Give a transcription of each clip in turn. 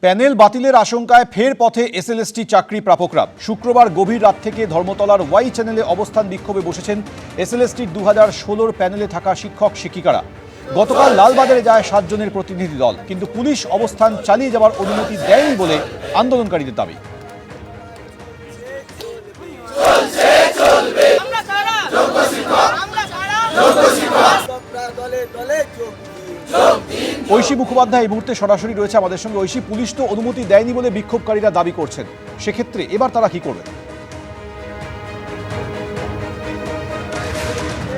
Panel বাতিলের আশঙ্কায় ফের পথে এসএলএসটি চাকরি প্রাপকরা। শুক্রবার গভীর রাত থেকে ধর্মতলার ওয়াই চ্যানেলে অবস্থান বিক্ষোভে বসেছেন এসএলএসটির 2016 প্যানেলে থাকা শিক্ষক শিক্ষিকারা। গতকাল লালবাজারে যায় 7 জনের প্রতিনিধি দল, কিন্তু পুলিশ অবস্থান চালিয়ে যাওয়ার অনুমতি দেয়নি বলে আন্দোলনকারীদের দাবি। ঐশী মুখোপাধ্যায় এই মুহূর্তে সরাসরি রয়েছে আমাদের সঙ্গে। ঐশী, পুলিশ তো অনুমতি দেয়নি বলে বিক্ষোভকারীরা দাবি করছেন, সেক্ষেত্রে এবার তারা কি করবে?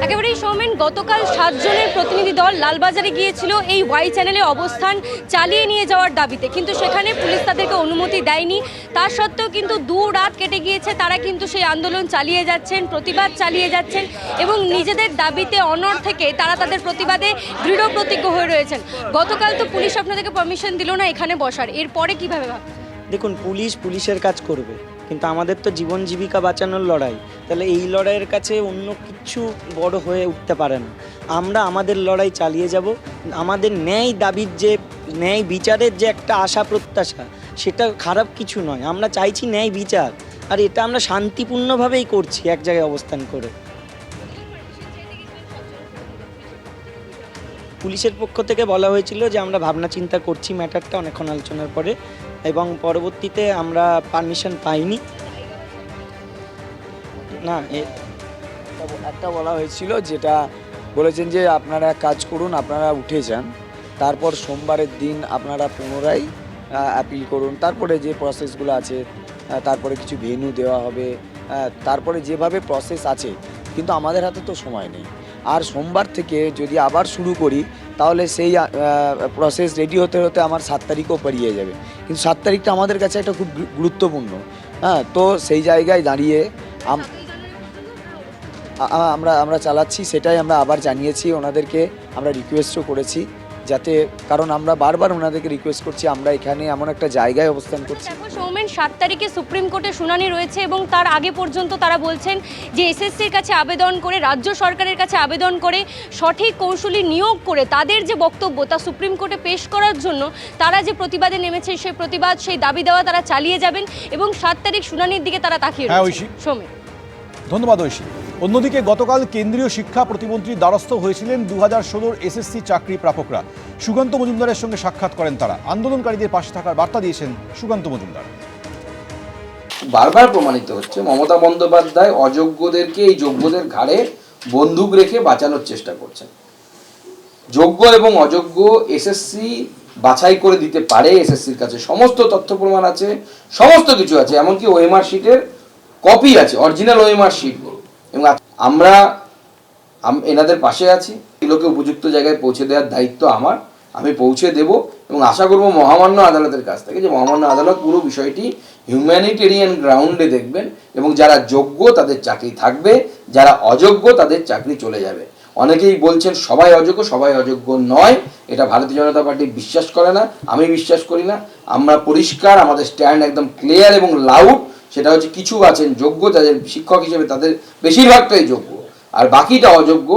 একেবারেই সৌমেন, গতকাল 7 জনের প্রতিনিধি দল লালবাজারে গিয়েছিল এই ওয়াই চ্যানেলে অবস্থান চালিয়ে নিয়ে যাওয়ার দাবিতে, কিন্তু সেখানে পুলিশ তাদেরকে অনুমতি দেয়নি। তার সত্ত্বেও কিন্তু 2 রাত কেটে গিয়েছে, তারা কিন্তু সেই আন্দোলন চালিয়ে যাচ্ছেন, প্রতিবাদ চালিয়ে যাচ্ছেন এবং নিজেদের দাবিতে অনড় থেকে তারা তাদের প্রতিবাদে দৃঢ় প্রতিজ্ঞ হয়ে রয়েছেন। গতকাল তো পুলিশ আপনাদেরকে পারমিশন দিল না এখানে বসার, এরপরে কিভাবে ভাবছেন? দেখুন, পুলিশের কাজ করবে, কিন্তু আমাদের তো জীবন জীবিকা বাঁচানোর লড়াই। তাহলে এই লড়াইয়ের কাছে অন্য কিছু বড় হয়ে উঠতে পারে না। আমরা আমাদের লড়াই চালিয়ে যাব। আমাদের ন্যায় দাবির যে ন্যায় বিচারের যে একটা আশা প্রত্যাশা, সেটা খারাপ কিছু নয়। আমরা চাইছি ন্যায় বিচার, আর এটা আমরা শান্তিপূর্ণভাবেই করছি এক জায়গায় অবস্থান করে। পুলিশের পক্ষ থেকে বলা হয়েছিল যে আমরা ভাবনা চিন্তা করছি ম্যাটারটা অনেকক্ষণ আলোচনার পরে, এবং পরবর্তীতে আমরা পারমিশন পাইনি। না, একটা বলা হয়েছিল, যেটা বলেছেন যে আপনারা কাজ করুন, আপনারা উঠে যান, তারপর সোমবারের দিন আপনারা পুনরায় অ্যাপিল করুন, তারপরে যে প্রসেসগুলো আছে, তারপরে কিছু ভেন্যু দেওয়া হবে, তারপরে যেভাবে প্রসেস আছে। কিন্তু আমাদের হাতে তো সময় নেই। আর সোমবার থেকে যদি আবার শুরু করি, তাহলে সেই প্রসেস রেডি হতে হতে আমার 7 তারিখও পেরিয়ে যাবে। কিন্তু 7 তারিখটা আমাদের কাছে একটা খুব গুরুত্বপূর্ণ। তো সেই জায়গায় দাঁড়িয়ে আমরা চালাচ্ছি, সেটাই আমরা আবার জানিয়েছি ওনাদেরকে। আমরা রিকোয়েস্টও করেছি, যাতে, কারণ আমরা বারবার ওনাদেরকে রিকোয়েস্ট করছি, আমরা এখানে এমন একটা জায়গায় অবস্থান করছি। দেখো সৌমেন, 7 তারিখে সুপ্রিম কোর্টে শুনানি রয়েছে এবং তার আগে পর্যন্ত তারা বলছেন যে এসএসসির কাছে আবেদন করে, রাজ্য সরকারের কাছে আবেদন করে, সঠিক কৌশলী নিয়োগ করে তাদের যে বক্তব্য তা সুপ্রিম কোর্টে পেশ করার জন্য তারা যে প্রতিবাদে নেমেছে, সেই প্রতিবাদ, সেই দাবি দেওয়া তারা চালিয়ে যাবেন এবং 7 তারিখ শুনানির দিকে তারা তাকিয়ে রয়েছে। সৌমেন, ধন্যবাদ ঐশী। অন্যদিকে গতকাল কেন্দ্রীয় শিক্ষা প্রতিমন্ত্রীর দ্বারস্থ হয়েছিলেন 2016 এসএসসি চাকরি প্রাপকরা। সুকান্ত মজুমদারের সঙ্গে সাক্ষাৎ করেন তারা। আন্দোলনকারীদের পাশে থাকার বার্তা দিয়েছেন সুকান্ত মজুমদার। বারবার প্রমাণিত হচ্ছে মমতা বন্দ্যোপাধ্যায় অযোগ্যদেরকে এই যোগ্যদের ঘাড়ে বন্দুক রেখে বাঁচানোর চেষ্টা করছেন। যোগ্য এবং অযোগ্য এসএসসি বাছাই করে দিতে পারে। এসএসসির কাছে সমস্ত তথ্য প্রমাণ আছে, সমস্ত কিছু আছে, এমনকি ওএমআর শিটের কপি আছে, অরিজিনাল ওএমআর শিট। এবং আমরা এনাদের পাশে আছি। এগুলোকে উপযুক্ত জায়গায় পৌঁছে দেওয়ার দায়িত্ব আমার, আমি পৌঁছে দেব এবং আশা করব মহামান্য আদালতের কাছ থেকে যে মহামান্য আদালত পুরো বিষয়টি হিউম্যানিটেরিয়ান গ্রাউন্ডে দেখবেন এবং যারা যোগ্য তাদের চাকরি থাকবে, যারা অযোগ্য তাদের চাকরি চলে যাবে। অনেকেই বলছেন সবাই অযোগ্য, সবাই অযোগ্য নয়, এটা ভারতীয় জনতা পার্টি বিশ্বাস করে না, আমি বিশ্বাস করি না। আমরা পরিষ্কার, আমাদের স্ট্যান্ড একদম ক্লিয়ার এবং লাউড। সেটা হচ্ছে কিছু আছেন যোগ্য, যাদের শিক্ষক হিসেবে তাদের বেশিরভাগটাই যোগ্য, আর বাকিটা অযোগ্য।